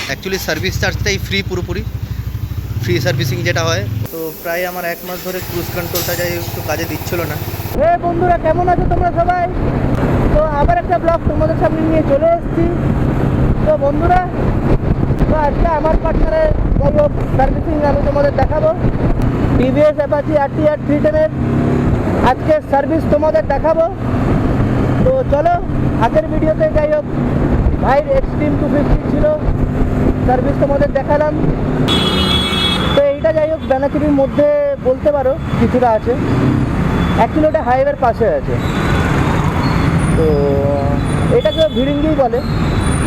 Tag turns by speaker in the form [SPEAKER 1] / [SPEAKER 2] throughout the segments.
[SPEAKER 1] Actually service চার্জটাই free, পুরোপুরি free servicing যেটা হয়। তো প্রায় আমার 1 মাস ধরে ক্রুজ কন্ট্রোলটা যাই একটু কাজে দিচ্ছিল না।
[SPEAKER 2] হে বন্ধুরা, কেমন আছো তোমরা সবাই? তো আবার একটা ব্লগ তোমাদের সামনে নিয়ে চলে এসেছি। তো বন্ধুরা, তো আজকে আমার পার্টনারের যাই হোক সার্ভিসিং আমি তোমাদের দেখাবো। টিভিএস অ্যাপাচি RTR 310-এর আজকে সার্ভিস তোমাদের দেখাবো। তো চলো, আগের ভিডিওতে যাই হোক ভাইয়ের এক্সট্রিম 250 ছিল, সার্ভিস তোমাদের দেখালাম। তো এইটা যাই হোক বেনাচিরির মধ্যে বলতে পারো কিছুটা আছে, অ্যাকচুয়ালি ওটা হাইওয়ের পাশে আছে। তো এটাকে ভিড়িঙ্গি বলে,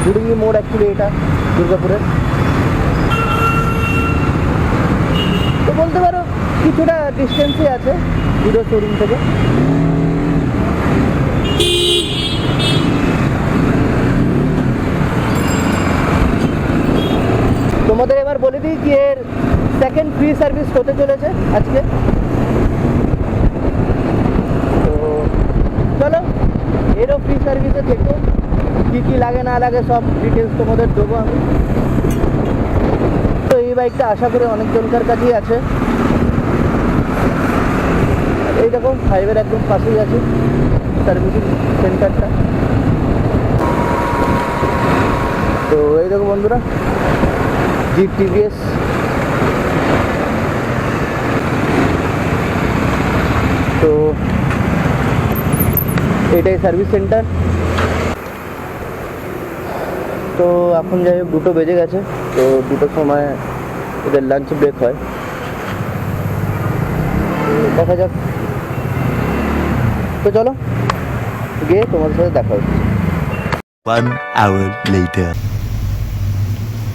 [SPEAKER 2] ভিড়িঙ্গি মোড় অ্যাকচুয়ালি এটা দুর্গাপুরের। তো বলতে পারো কিছুটা ডিস্টেন্সই আছে হিরো শোরুম থেকে। তোমাদের এবার বলে দিই কি এর সেকেন্ড ফ্রি সার্ভিস হতে চলেছে আজকে। তো চলো, এরও ফ্রি সার্ভিসে দেখো কী কী লাগে না লাগে সব ডিটেলস তোমাদের দেবো আমি। তো এই বাইকটা আশা করি অনেকজনকার কাছেই আছে। এই দেখো হাইওয়ের একদম পাশেই আছে সার্ভিসিং সেন্টারটা। তো এই দেখো বন্ধুরা, জিপ টিভিএস। তো এটাই সার্ভিস সেন্টার। তো এখন যাই হোক 2টো বেজে গেছে। তো 2টোর সময় এদের লাঞ্চ ব্রেক হয়, দেখা যাক। তো চলো গিয়ে তোমাদের সাথে দেখা হচ্ছে।
[SPEAKER 3] 1 hour later.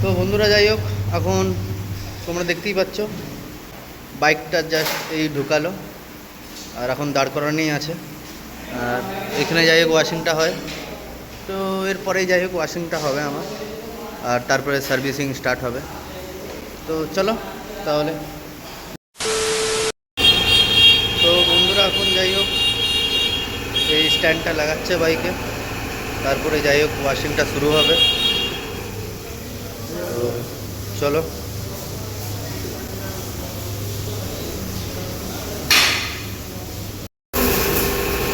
[SPEAKER 1] তো বন্ধুরা যাই হোক, এখন তোমরা দেখতেই পাচ্ছ বাইকটা জাস্ট এই ঢুকালো, আর এখন দাঁড় করানোই আছে। আর এখানে যাই হোক ওয়াশিংটা হয়। তো এরপরেই যাই হোক ওয়াশিংটা হবে আমার, আর তারপরে সার্ভিসিং স্টার্ট হবে। তো চলো তাহলে। তো বন্ধুরা এখন যাই হোক এই স্ট্যান্ডটা লাগাচ্ছে বাইকে, তারপরে যাই হোক ওয়াশিংটা শুরু হবে। তো চলো।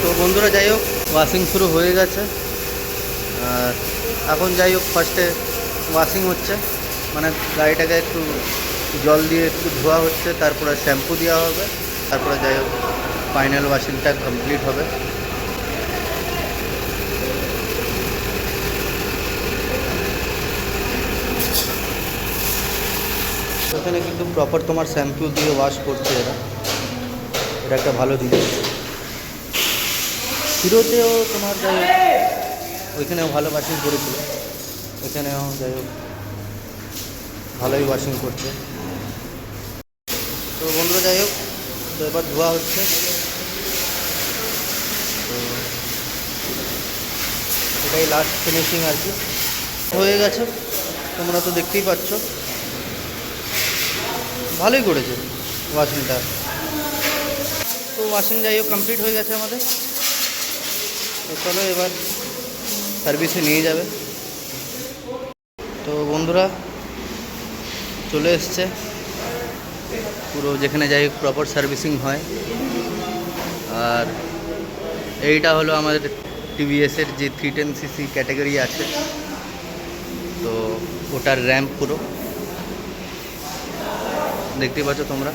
[SPEAKER 1] তো বন্ধুরা যাই হোক ওয়াশিং শুরু হয়ে গেছে। আর এখন যাই হোক ফার্স্টে ওয়াশিং হচ্ছে, মানে গাড়িটাকে একটু জল দিয়ে একটু ধোয়া হচ্ছে, তারপরে শ্যাম্পু দেওয়া হবে, তারপরে যাই হোক ফাইনাল ওয়াশিংটা কমপ্লিট হবে। এখানে কিন্তু প্রপার তোমার শ্যাম্পু দিয়ে ওয়াশ করছে এরা, এটা একটা ভালো জিনিস। হিরোতেও তোমার যাই হোক ওইখানেও ভালো ওয়াশিং করেছিল, এখানেও যাই হোক ভালোই ওয়াশিং করছে। তো বন্ধুরা যাই হোক, তো এবার ধোয়া হচ্ছে। তো এটাই লাস্ট ফিনিশিং আর কি, হয়ে গেছে। তোমরা তো দেখতেই পাচ্ছ ভালোই করেছে ওয়াশিংটা। তো ওয়াশিং যাই হোক কমপ্লিট হয়ে গেছে আমাদের। তো চলো এবার সার্ভিসে নিয়ে যাবে। তো বন্ধুরা চলে এসছে পুরো, যেখানে যাই হোক প্রপার সার্ভিসিং হয়। আর এইটা হলো আমাদের টিভিএসের যে 310cc ক্যাটাগরি আছে, তো ওটার র্যাম্প পুরো দেখতে পাচ্ছ তোমরা।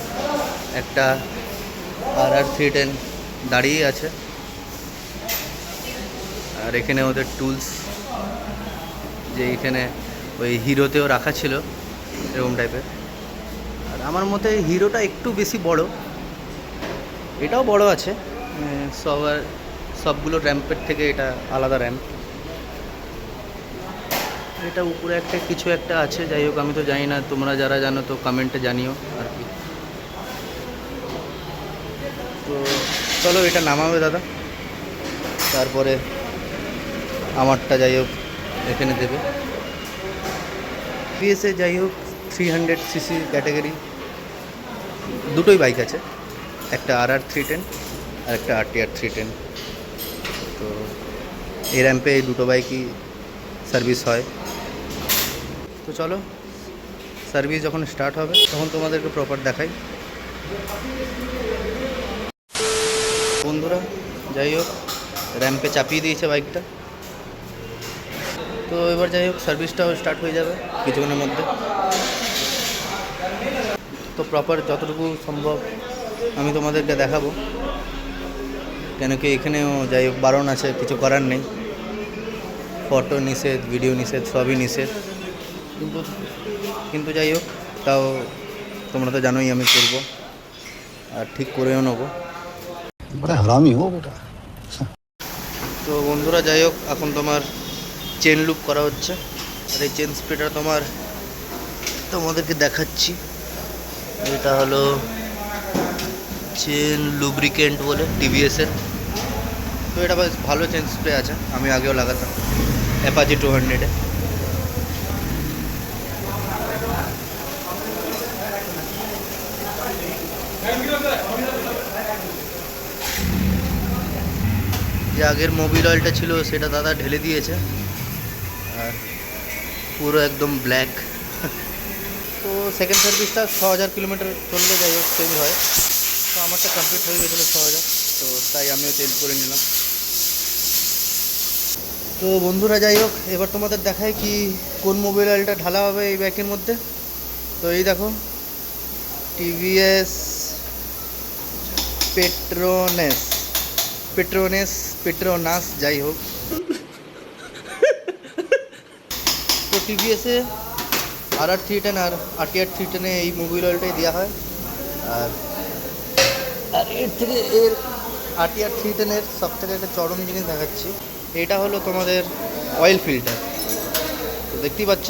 [SPEAKER 1] একটা RR 310 দাঁড়িয়ে আছে, আর এখানে ওদের টুলস, যে এখানে ওই হিরোতেও রাখা ছিল এরকম টাইপের। আর আমার মতে হিরোটা একটু বেশি বড়, এটাও বড় আছে, সবগুলো র্যাম্পের থেকে এটা আলাদা র্যাম্প। এটা উপরে একটা কিছু একটা আছে, যাই হোক আমি তো জানি না, তোমরা যারা জানো তো কমেন্টে জানিও আর কি। তো চলো এটা নামাবে দাদা, তারপরে আমারটা যাই হোক এখানে দেবে। পিএসএ যাই হোক 300cc ক্যাটাগরি দুটোই বাইক আছে, একটা RR 310 আর একটা RTR 310। তো এই র্যাম্পে এই দুটো বাইকই সার্ভিস হয়। তো চলো সার্ভিস যখন স্টার্ট হবে তখন তোমাদেরকে প্রপার দেখাই। বন্ধুরা যাই হোক র্যাম্পে চাপিয়ে দিয়েছে বাইকটা, তো এবার যাই হোক সার্ভিসটাও স্টার্ট হয়ে যাবে কিছুক্ষণের মধ্যে। তো প্রপার যতটুকু সম্ভব আমি তোমাদেরকে দেখাবো, কেন কি এখানেও যাই হোক বারণ আছে, কিছু করার নেই, ফটো নিষেধ, ভিডিও নিষেধ, সবই নিষেধ। কিন্তু যাই হোক তাও তোমরা তো জানোই আমি করবো আর ঠিক করেও নেবো।
[SPEAKER 3] बड़ा हरामी हो बेटा।
[SPEAKER 1] তো বন্ধুরা যাই হোক এখন তোমার চেন লুপ করা হচ্ছে, আর এই চেন স্প্রেটা তোমাদেরকে দেখাচ্ছি। এটা হলো চেন লুব্রিকেন্ট বলে টিভিএসের। তো এটা বেশ ভালো চেন স্প্রে আছে, আমি আগেও লাগাতাম অ্যাপাচি 200-এ। যে আগের মোবিল অয়েলটা ছিল সেটা দাদা ঢেলে দিয়েছে, আর পুরো একদম ব্ল্যাক। তো সেকেন্ড সার্ভিসটা 6000 কিলোমিটার চললে যাই হোক চেঞ্জ হয়, তো আমারটা কমপ্লিট হয়ে গেছিলো 6000, তো তাই আমিও চেঞ্জ করে নিলাম। তো বন্ধুরা যাই হোক এবার তোমাদের দেখায় কি কোন মোবিল অয়েলটা ঢালা হবে এই ব্যাগের মধ্যে। তো এই দেখো টিভিএস পেট্রোনাস যাই হোক। তো টিভিএসে RR310 আর RTR310 এই মোবিল অয়েলটাই দেওয়া হয়। আর এর থেকে RTR310 সব থেকে একটা চরম জিনিস দেখাচ্ছি, এটা হলো তোমাদের অয়েল ফিল্টার। তো দেখতেই পাচ্ছ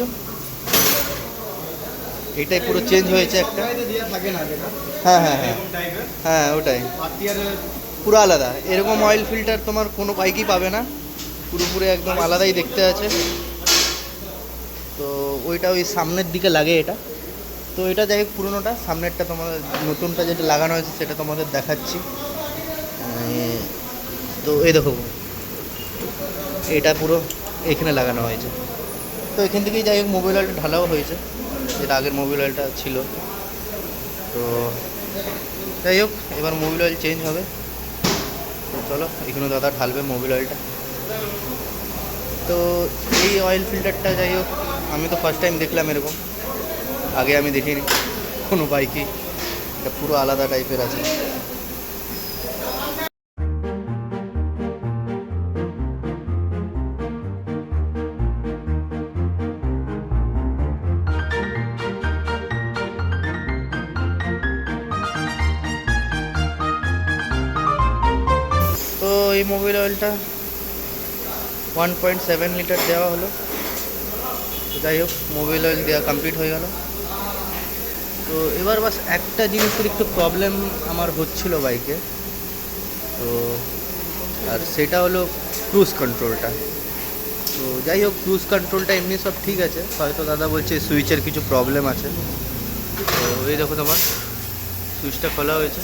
[SPEAKER 1] এটাই পুরো চেঞ্জ হয়েছে একটা। হ্যাঁ হ্যাঁ হ্যাঁ হ্যাঁ ওটাই পুরো আলাদা, এরকম অয়েল ফিল্টার তোমার কোনো বাইকই পাবে না, পুরোপুরি একদম আলাদাই দেখতে আছে। তো ওইটা ওই সামনের দিকে লাগে এটা। তো এটা যাই হোক পুরোনোটা, সামনেরটা তোমাদের নতুনটা যেটা লাগানো হয়েছে সেটা তোমাদের দেখাচ্ছি। তো এই দেখো এটা পুরো এখানে লাগানো হয়েছে। তো এখান থেকেই যাই হোক মোবিল অয়েলটা ঢালাও হয়েছে, যেটা আগের মোবিল অয়েলটা ছিল। তো যাই হোক এবার মোবিল অয়েল চেঞ্জ হবে। তো চলো এখানে দাদা ঢালবে মোবিল অয়েলটা। তো এই অয়েল ফিল্টারটা যাই হোক আমি তো ফার্স্ট টাইম দেখলাম এরকম, আগে আমি দেখিনি কোনো বাইকই, এটা পুরো আলাদা টাইপের আছে। তো এই মোবিল অয়েলটা 1.7 লিটার দেওয়া হলো। তো যাই হোক মোবিল অয়েল দেওয়া কমপ্লিট হয়ে গেল। তো এবার বাস একটা জিনিসের একটু প্রবলেম আমার হচ্ছিল বাইকে, তো আর সেটা হলো ক্রুজ কন্ট্রোলটা। তো যাই হোক ক্রুজ কন্ট্রোলটা এমনি সব ঠিক আছে, হয়তো দাদা বলছে সুইচের কিছু প্রবলেম আছে। তো এই দেখো তোমার সুইচটা খোলা হয়েছে,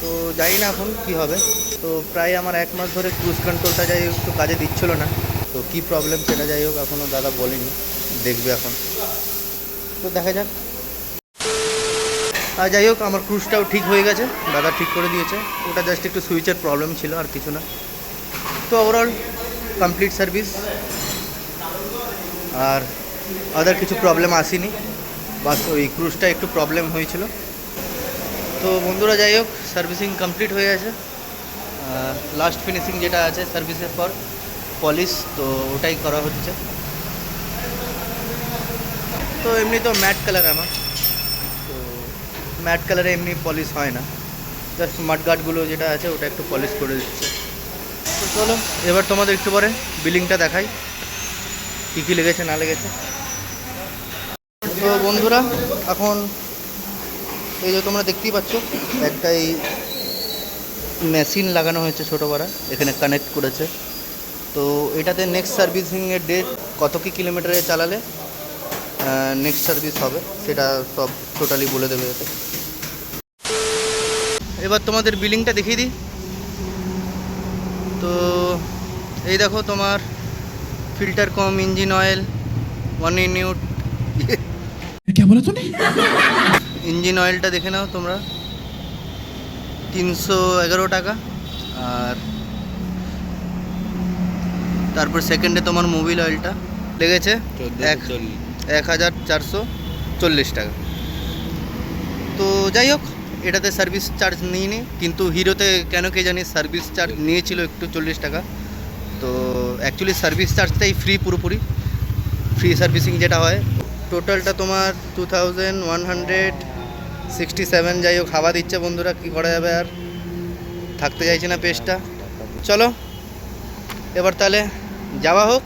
[SPEAKER 1] তো জানি না এখন কী হবে। তো প্রায় আমার 1 মাস ধরে ক্রুজ কন্ট্রোলটা যাই হোক একটু কাজে দিচ্ছিল না, তো কী প্রবলেম সেটা যাই হোক এখনও দাদা বলেনি, দেখবে এখন, তো দেখা যাক। আর যাই হোক আমার ক্রুজটাও ঠিক হয়ে গেছে, দাদা ঠিক করে দিয়েছে, ওটা জাস্ট একটু সুইচের প্রবলেম ছিল আর কিছু না। তো ওভারঅল কমপ্লিট সার্ভিস, আর আদার কিছু প্রবলেম আসেনি, বাস ওই ক্রুজটা একটু প্রবলেম হয়েছিল। তো বন্ধুরা যাই হোক সার্ভিসিং কমপ্লিট হয়ে গেছে, লাস্ট ফিনিশিং যেটা আছে সার্ভিসের পর পলিশ, তো ওটাই করা হচ্ছে। তো এমনি তো ম্যাট কালার আমার, তো ম্যাট কালারে এমনি পলিশ হয় না, জাস্ট মাডগার্ডগুলো যেটা আছে ওটা একটু পলিশ করে দিচ্ছে। তো চলো এবার তোমাদের একটু পরে বিলিংটা দেখাই কী কী লেগেছে না লেগেছে। তো বন্ধুরা এখন এই যে তোমরা দেখতেই পাচ্ছ একটা এই মেশিন লাগানো হয়েছে ছোটো পাড়া, এখানে কানেক্ট করেছে। তো এটাতে নেক্সট সার্ভিসিংয়ের ডেট কত কী কিলোমিটারে চালালে নেক্সট সার্ভিস হবে সেটা সব টোটালি বলে দেবে এতে। এবার তোমাদের বিলিংটা দেখিয়ে দিই। তো এই দেখো তোমার ফিল্টার কম, ইঞ্জিন অয়েল, ওয়ান ইউনিট
[SPEAKER 3] क्या बोला तूने?
[SPEAKER 1] ইঞ্জিন অয়েলটা দেখে নাও তোমরা, 311 টাকা। আর তারপর সেকেন্ডে তোমার মোবিল অয়েলটা লেগেছে 1440 টাকা। তো যাই হোক, এটাতে সার্ভিস চার্জ নিইনি, কিন্তু হিরোতে কেন কে জানি সার্ভিস চার্জ নিয়েছিল একটু 40 টাকা। তো অ্যাকচুয়ালি সার্ভিস চার্জটাই ফ্রি, পুরোপুরি ফ্রি সার্ভিসিং যেটা হয়। টোটালটা তোমার 2167। যাই হোক, হাওয়া দিচ্ছে বন্ধুরা, কী করা যাবে, আর থাকতে চাইছে না পেজটা। চলো এবার তাহলে যাওয়া হোক,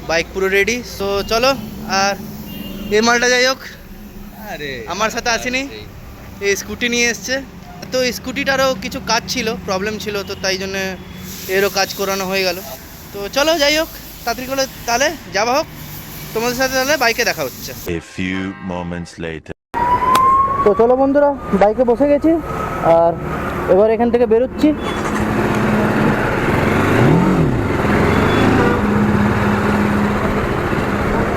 [SPEAKER 1] বাইক পুরো রেডি। তো চলো। আর এই মালটা যাই হোক আমার সাথে আসেনি, এই স্কুটি নিয়ে এসছে। তো এই স্কুটিটারও কিছু কাজ ছিল, প্রবলেম ছিল, তো তাই জন্যে এরও কাজ করানো হয়ে গেল। তো চলো যাই হোক, তাড়াতাড়ি করে তাহলে যাওয়া হোক, তোমাদের সাথে তাহলে বাইকে দেখা হচ্ছে।
[SPEAKER 4] A few moments later.
[SPEAKER 2] তো চলো বন্ধুরা, বাইকে বসে গেছি আর এবার এখান থেকে বেরোচ্ছি।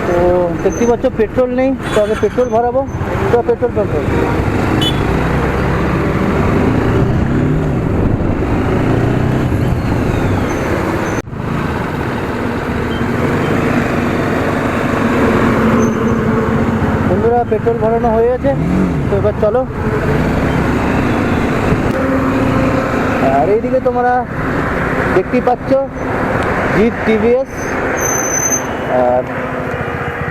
[SPEAKER 2] তো দেখতে পাচ্ছ পেট্রোল নেই, তো আগে পেট্রোল ভরাবো। তো পেট্রোল পেট্রোল বন্ধুরা, পেট্রোল ভরানো হয়ে গেছে। তো এবার চলো। আর এইদিকে তোমরা দেখতেই পাচ্ছ জিপ টিভিএস। আর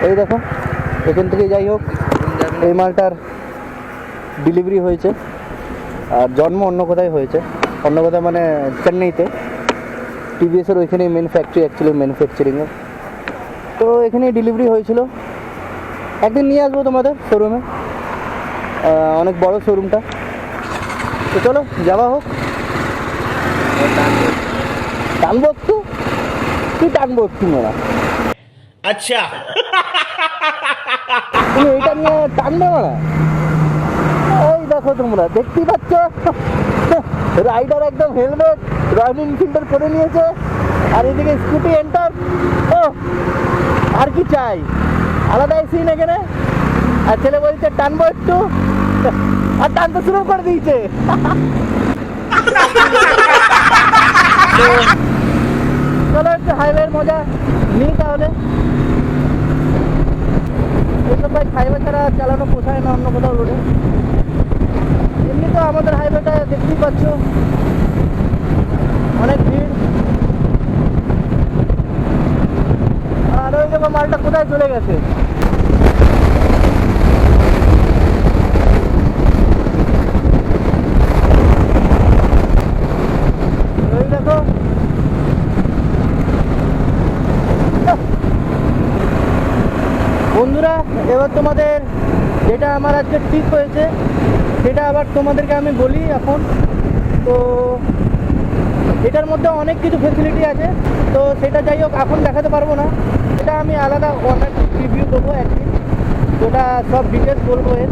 [SPEAKER 2] এই দেখো, এখান থেকে যাই হোক এই মালটার ডেলিভারি হয়েছে। আর জন্ম অন্য কোথায় হয়েছে, অন্য কোথায় মানে চেন্নাইতে। টিভিএসের ওইখানেই মেন ফ্যাক্টরি, অ্যাকচুয়ালি ম্যানুফ্যাকচারিংয়ের। তো এখানেই ডেলিভারি হয়েছিল। একদিন নিয়ে আসবো তোমাদের শোরুমে, অনেক বড় শোরুমটা। তো চলো যাওয়া হোক। টানবো একটু, তুই টানবো একটু মেলা।
[SPEAKER 5] अच्छा
[SPEAKER 2] তুমি এইটা নিয়ে টানবে মেলা। এই দেখো তোমরা দেখতেই পাচ্ছ, রাইডার একদম হেলমেট রয়্যাল এনফিল্ডার করে নিয়েছে। আর এদিকে স্কুটি এন্টার। ও আর কি চাই, আলাদাই সিন এখানে। আর ছেলে বলছে টানবো একটু, আর টানতে শুরু করে দিয়েছে। চলো একটু হাইওয়ের মজা নিই তাহলে। এইসব বাইক হাইওয়ে ছাড়া চালানো পোষায় না অন্য কোথাও রোডে। এমনি তো আমাদের হাইওয়েটা দেখতেই পাচ্ছ অনেক ভিড়। আর ওই দেখো মালটা কোথায় চলে গেছে। ওই দেখো, বন্ধুরা এবার তোমাদের যেটা আমার আজকে ঠিক হয়েছে সেটা আবার তোমাদেরকে আমি বলি এখন। তো এটার মধ্যে অনেক কিছু ফেসিলিটি আছে, তো সেটা যাই হোক এখন দেখাতে পারবো না। এটা আমি আলাদা অনেক রিভিউ দেবো একদিন, ওটা সব ডিটেলস বলবো। এর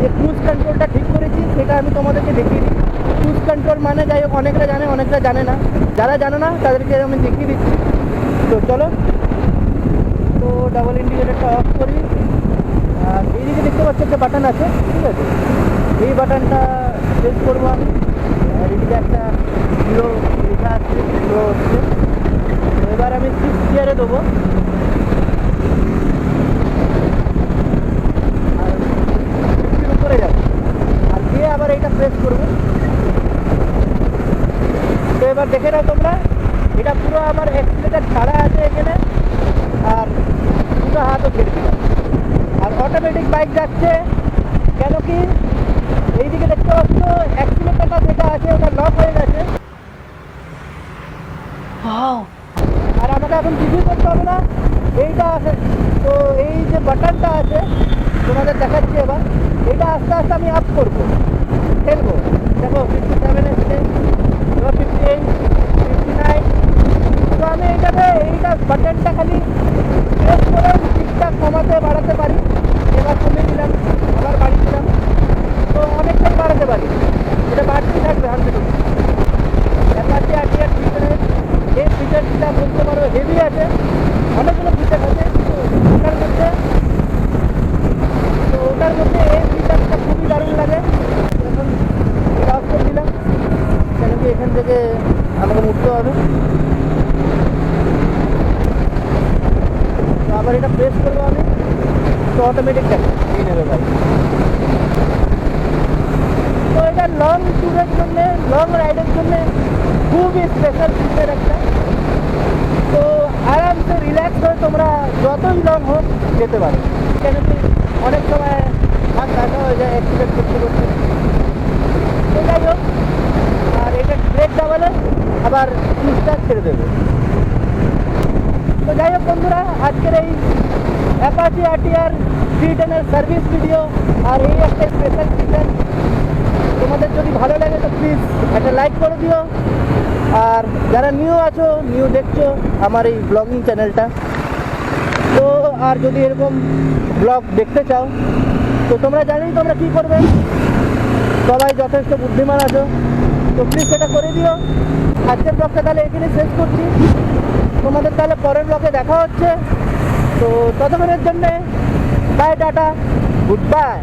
[SPEAKER 2] যে ক্রুজ কন্ট্রোলটা ঠিক করেছি সেটা আমি তোমাদেরকে দেখিয়ে দিই। ক্রুজ কন্ট্রোল মানে যাই হোক অনেকরা জানে, অনেকরা জানে না। যারা জানে না তাদেরকে আমি দেখিয়ে দিচ্ছি। তো চলো, তো ডাবল ইন্ডিকেটরটা অফ করি। আর এইদিকে দেখতে পাচ্ছি একটা বাটন আছে, ঠিক আছে, এই বাটনটা প্রেস করবো আমি। আর এদিকে একটা জিরো লেখা আছে, জিরো হচ্ছে। তো এবার আমি 6 গিয়ারে দেবো। আর 60 উপরে যাবো, আর দিয়ে আবার এইটা প্রেস করবো। তো এবার দেখে নাও তোমরা, এটা পুরো আমার অ্যাক্সিলেটার ছাড়া আছে এখানে। আর দুটো হাতও ছেড়ে দিলাম, আর অটোমেটিক বাইক যাচ্ছে। কেন কি এইদিকে দেখতে পাচ্ছ অ্যাক্সিলেটারটা যেটা আছে ওটা লক হয়ে গেছে। আর আমাকে এখন কিছুই করতে হবে না, এইটা আছে। তো এই যে বাটনটা আছে তোমাদের দেখাচ্ছি এবার, এটা আস্তে আস্তে আমি আপ করবো, ঠেলবো। দেখো 57 এসছে, এবার 58, 59। তো আমি এইটা বাটনটা খালি প্রেস করে ঠিকঠাক কমাতে বাড়াতে পারি। এবার কমে দিলাম, আবার বাড়িয়ে দিলাম, তো অনেকটাই বাড়াতে পারি। এটা বাড়তেই থাকবে 100%। অ্যাপাচি আরটিআর ফিচারের এই ফিচারটা বলতে পারো হেভি আছে, অনেকগুলো ফিচার আছে। এবার এটা প্রেস করবো আমি, তো অটোমেটিক নিয়ে নেবে গাড়ি। তো এটা লং ট্যুরের জন্যে, লং রাইডের জন্যে খুবই স্পেশাল ফিচার একটা। তো আরামসে রিল্যাক্স হয়ে তোমরা যতই লং হোক যেতে পারো, কেন কি অনেক সময় হাত কাটা হয়ে যায় অ্যাক্সিডেন্ট করতে করতে। তো যাই হোক, আর এটা ব্রেক দাবালে আবার পুশটা ছেড়ে দেবে। তো যাই হোক বন্ধুরা, আজকের এই অ্যাপাচি RTR 310 সার্ভিস ভিডিও আর এই একটা স্পেশাল ফিচার তোমাদের যদি ভালো লাগে তো প্লিজ একটা লাইক করে দিও। আর যারা নিউ আছো, নিউ দেখছো আমার এই ব্লগিং চ্যানেলটা, তো আর যদি এরকম ব্লগ দেখতে চাও তো তোমরা জানোই তোমরা কী করবে, সবাই যথেষ্ট বুদ্ধিমান আছো, তো প্লিজ সেটা করে দিও। আজকের ব্লগটা তাহলে এখানে শেষ করছি, তোমাদের তাহলে পরের ব্লগে দেখা হচ্ছে। তো ততক্ষণের জন্যে বাই, টাটা, গুড বাই।